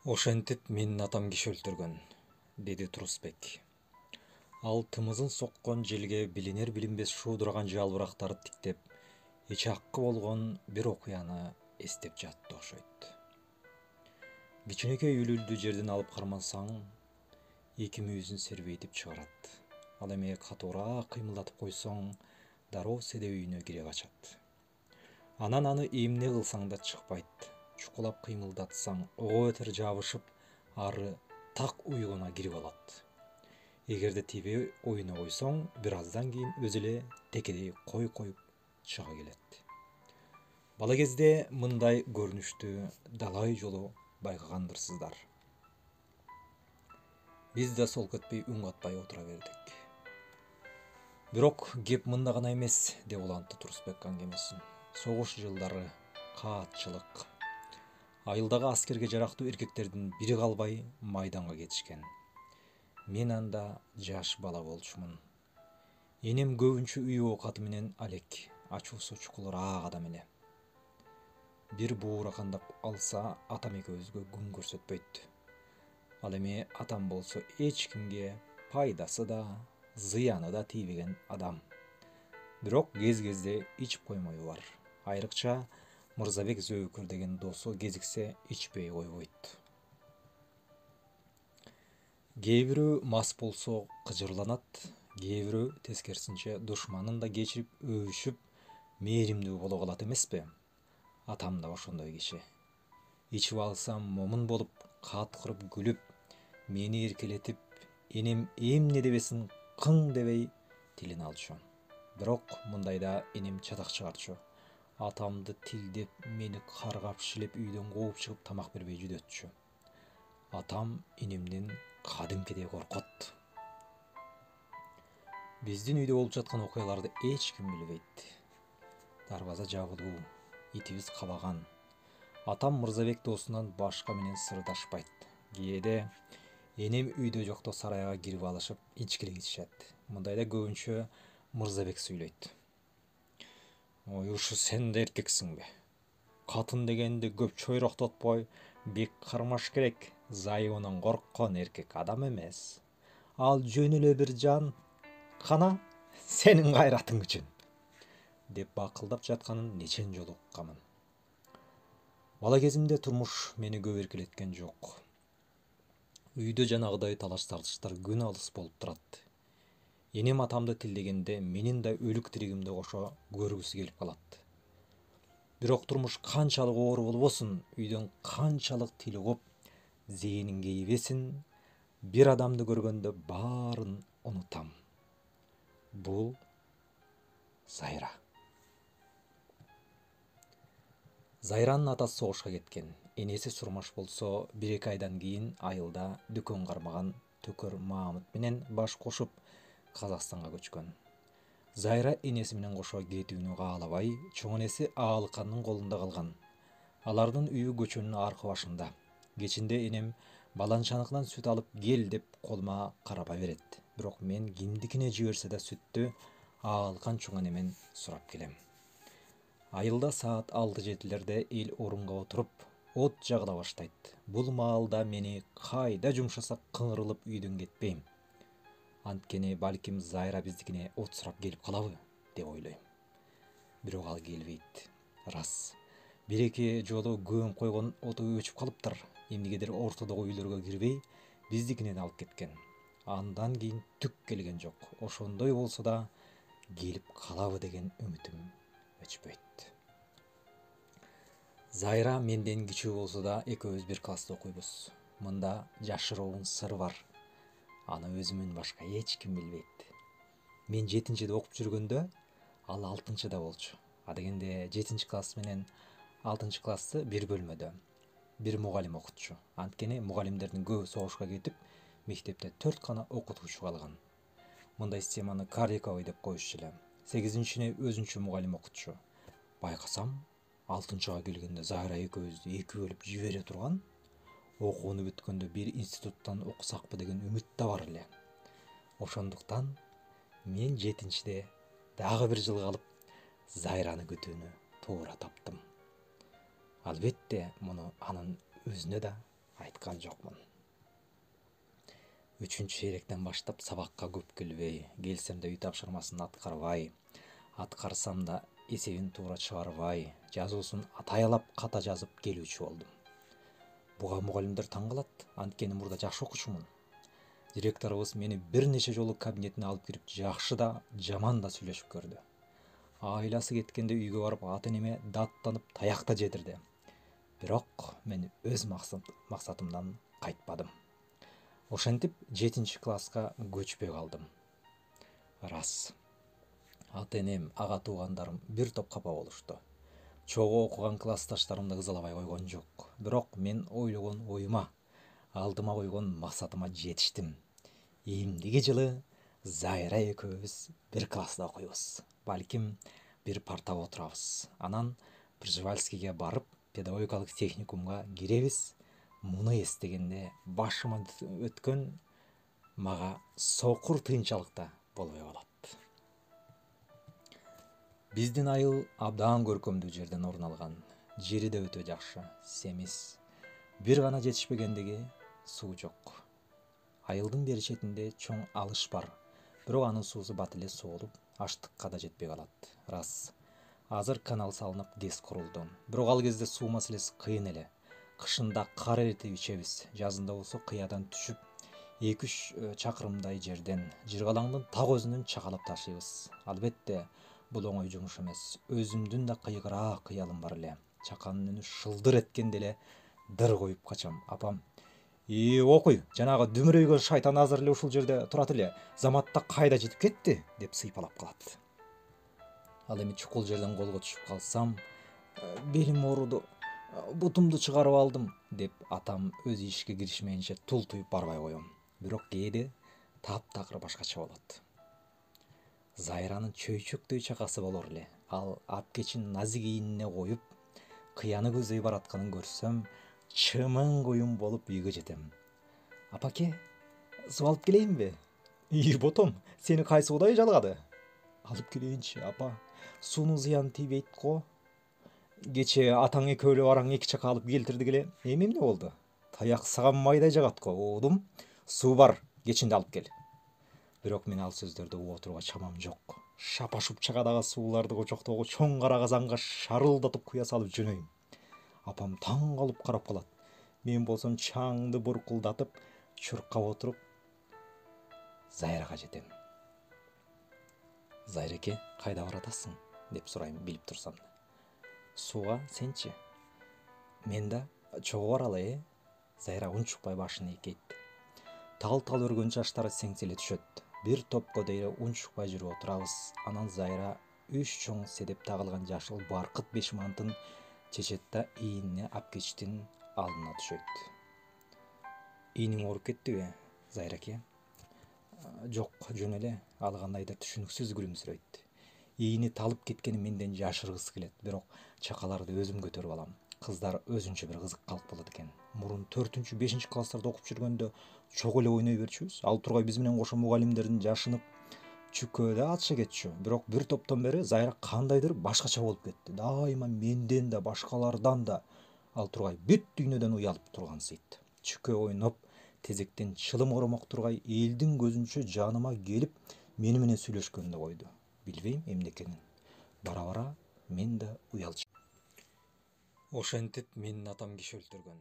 Ошентип менин атам киши өлтүргөн, деди Турусбек. Ал тымызын соккон желге билинер билинбес шуудураган жалбырактарды тиктеп, эч акы болгон бир окуяны эстеп жатты окшойт. Кичинекей үлүлдү жерден алып кармансаң, эки мүйүзүн сербейтип чыгарат. Ал эми катуураак кыймылдатып койсоң, дароо седе үйүнө кире качат. Анан аны эмне кылсаң да чыкпайт. Чукулап кыймылдатсаң, ого бетер жабышып, ары так уйгуна кирип алат. Эгерде тийбей оюна койсоң, бир аздан кийин өзү эле текедей кой коюп чыга келет. Бала кезде мындай көрүнүштү далай жолу байкагандырсыздар. Биз да сол кетпей үн катпай отура бердик. Бирок кеп мында гана эмес, деп улантты Турусбек аңгемесин. Согуш жылдары каатчылык. Айылдагы аскерге жарактуу эркектердин бири калбай майданга кетишкен. Мен анда жаш бала болчумун. Энем көбүнчө үй оокаты менен алек, ачуусу чукулураак адам эле. Бир бууракандап алса, атам экөөбүзгө күн көрсөтпөйт. Ал эми атам болсо эч кимге пайдасы да, зыяны да тийбеген адам. Бирок кез-кезде ичип коймою бар. Айрыкча Мырзабек Зөөкүр деген досу кезиксе ичпей койбойт. Кээ бирөө мас болсо кыжырланат, кээ бирөө тескерисинче душманын да кечирип өбүшүп, мээримдүү боло калат эмеспи? Атам да ошондой киши. Ичип алсам момун болуп, каткырып күлүп, мени эркелетип, энем эмне дебесин кың дебей тилин алчу. Бирок мындайда энем чатак чыгарчу. Атамды тилдеп, мени каргап шилеп үйдөн кууп чыгып тамак бербей жүдөтчү. Атам энемден кадимкидей коркот. Биздин үйдө болуп жаткан окуяларды эч ким билбейт. Дарбаза жабылуу, итибиз кабаган. Атам Мырзабек досунан башка менен сырдашпайт. Кээде энем үйдө жокто сарайга кирип алышып, ичкилигишет. Мындайда көбүнчө Мырзабек сүйлөйт. Ой, ушу сен да эркексиңби? Катын дегенди көп чойроктотпой, бек кармаш керек. Зайыбынан корккон эркек адам эмес. Ал жөн эле бир жан. Кана, сенин кайратың үчүн, деп бакылдап жатканын нечен жолу уккамын. Бала кезимде турмуш мени көп эркелеткен жок. Үйдө жанагыдай талаш тартыштар күн алыс болуп турат. Энем атамды тилдегенде менин да өлүк тиригимди кошо көргүсү келип калат. Бирок турмуш канчалык оор болбосун, үйдөн канчалык тил угуп, зээнин кейбесин, бир адамды көргөндө баарын унутам. Бул Зайра. Зайранын атасы согушка кеткен. Энеси Сурмаш болсо, 1-2 айдан кийин айылда дүкөн кармаган Төкөр Маамыт менен баш кошуп Казакстанга көчкөн. Зайра энеси менен кошо кетүүнү каалабай, чоң энеси Аалыкандын колунда калган. Алардын үйү көчөнүн аркы башында. Кечинде энем баланчаныкынан сүт алып кел деп колума караба берет. Бирок мен кимдикине жиберсе да сүттү Аалыкан чоң энемен сурап келем. Айылда саат 6-7лерде эл орунга отуруп, от жагыла баштайт. Бул маалда мени кайда жумшасак кыңырылып үйдөн кетпейм. Анткени балким Зайра биздикине от сурап келип калабы, деп ойлойм. Бирок ал келбейт. Рас. 1-2 жолу көөм койгон оту өчүп калыптыр. Эмнегедир ортодогу үйлөргө кирбей, биздикинен алып кеткен. Андан кийин түк келген жок. Ошондой болсо да келип калабы деген үмүтүм өчпөйт. Зайра менден кичүү болсо да экөөбүз бир класста окуйбуз. Мында жашыруун сыр бар. Аны өзүмөн башка эч ким билбейт. Мен 7-де окуп жүргөндө, ал 6-да болчу. Адегенде 7-класс менен 6-классты бир бөлмөдө бир мугалим окутчу. Анткени мугалимдердин көбү согушка кетип, мектепте 4 гана окутуучу калган. Мындай системаны Карликовый деп коюшчу эле. 8-не өзүнчө мугалим окутчу. Байкасам, 6-га келгенде Зайра экөөбүздү 2 бөлүп жибере турган. Окууну бүткөндө бир институттан окусакпы деген үмүт да бар эле. Ошондуктан мен 7-де дагы бир жыл калып Зайраны күтүүнү туура таптым. Албетте, муну анын өзүнө да айткан жокмун. 3-чейректен баштап сабакка көп келбей, келсем да үй тапшырмасын аткарбай, аткарсам да эсебин туура чыгарбай, жазуусун атаялап ката жазып келүүчү болдум. Буга мугалимдер таң калат, анткени мурда жакшы окучумун. Директорубуз мени бир нече жолу кабинетине алып кирип, жакшы да, жаман да сүйлөшүп көрдү. Айласы кеткенде үйгө барып ата-энеме даттанып таяк да жедирди. Бирок мен өз максатымдан кайтпадым. Ошентип 7-класска көчпөй калдым. Рас. Ата-энем, ага туугандарым бир топ капа болушту. Чогуу окуган классташтарымды кызалабай койгон жок. Бирок мен ойлогон оюма, алдыма койгон максатыма жетиштим. Эмдиги жылы Зайра экөөбүз бир класста окуйбуз. Балким бир партага отурабыз. Анан Пржевальскийге барып, педагогикалык техникумга киребиз. Муну эстегенде башыма өткөн мага сокур тыйынчалык да болбой калат. Биздин айыл абдан көркөмдүү жерден орун алган. Жери да өтө жакшы, семиз. Бир гана жетишпегендиги суу жок. Айылдын бери четинде чоң алыш бар. Бирок анын суусу бат эле соолуп, аштыкка да жетпей калат. Рас. Азыр канал салынып, ГЭС курулду. Бирок ал кезде суу маселеси кыйын эле. Кышында кар эритип ичебиз, жазында болсо кыядан түшүп, 2-3 чакырымдай жерден Жыргалаңдын так өзүнөн чакалап ташыйбыз. Албетте, бул оңой жумуш эмес. Өзүмдүн да кыйгыраак кыялым бар эле. Чаканын үнү шылдыр эткенде эле дыр коюп качам. Апам: окуй, жанагы дүмүрөйгөн шайтан азыр эле ушул жерде турат эле. Заматта кайда жетип кетти?" деп сыйпалап калат. Ал эми чукул жерден колго түшүп калсам, "Белим ооруду, бутумду чыгарып алдым" деп атам өз ишке киришмейинче тултуюп барбай коем. Бирок кээде таптакыр башкача болот. Зайранын чөйчөктөй чакасы болор эле. Ал апкечин назик ийинине коюп, кыяны көздөй баратканын көрсөм, чымын куюм болуп үйгө жетем. "Апаке, суу алып келейинби?" "Ботом, сени кайсы кудай жалгады?" "Алып келейинчи, апа. Суунун зыяны тийбейт го. Кечээ атаң экөө эле бараң 2 чака алып келтирдик эле. Эми эмне болду?" "Таяк сага майдай жагат го, оодум. Суу бар, кечинде алып кел." Бирок мен ал сөздөрдү угуп отурууга чамам жок. Шапа-шуп чагадагы сууларды кочоктогу чоң кара казанга шарылдатып куя салып жөнөйм. Апам таң калып карап калат. Мен болсом чаңды буркулдатып, чуркап отуруп Зайрага жетем. "Зайреке, кайда баратасың?" деп сурайм, билип турсам да. "Сууга, сенчи?" "Мен да чогуу баралы, Зайра унчукпай башын ийкейт. Тал-тал өргөн чачтары сеңселе түшөт. Бир топко дейре унчукпай жүрүп отурабыз. Анан Зайра 3 чоң седеп тагылган жашыл баркыт бешмантын чечет да ийинине апкечтин алдына түшөйт. "Ийниң ооруп кеттиби, Зайреке?" "Жок, жөн эле." Ал кандайдыр түшүнүксүз күлүмсүрөйт. Ийини талып кеткени менден жашыргысы келет, бирок чакаларды өзүм көтөрүп алам. Кыздар өзүнчө бир кызыккалык болот экен. Мурун 4-5 класстарда окуп жүргөндө чогуу эле ойной берчүбүз. Ал тургай биз менен кошо мугалимдердин жашынып чүккө да атыша кетчү. Бирок бир топтон бери Зайра кандайдыр башкача болуп кетти. Дайыма менден да, башкалардан да. Ал тургай бүт дүйнөдөн уялып тургансыйт. Чүккө ойноп, тезектен чылым оромок тургай элдин көзүнчө жаныма келип, мени менен сүйлөшкөндү койду. Билбейм эмнекенин. Бара-бара мен да уялчы. Ошентип менин атам киши өлтүргөн.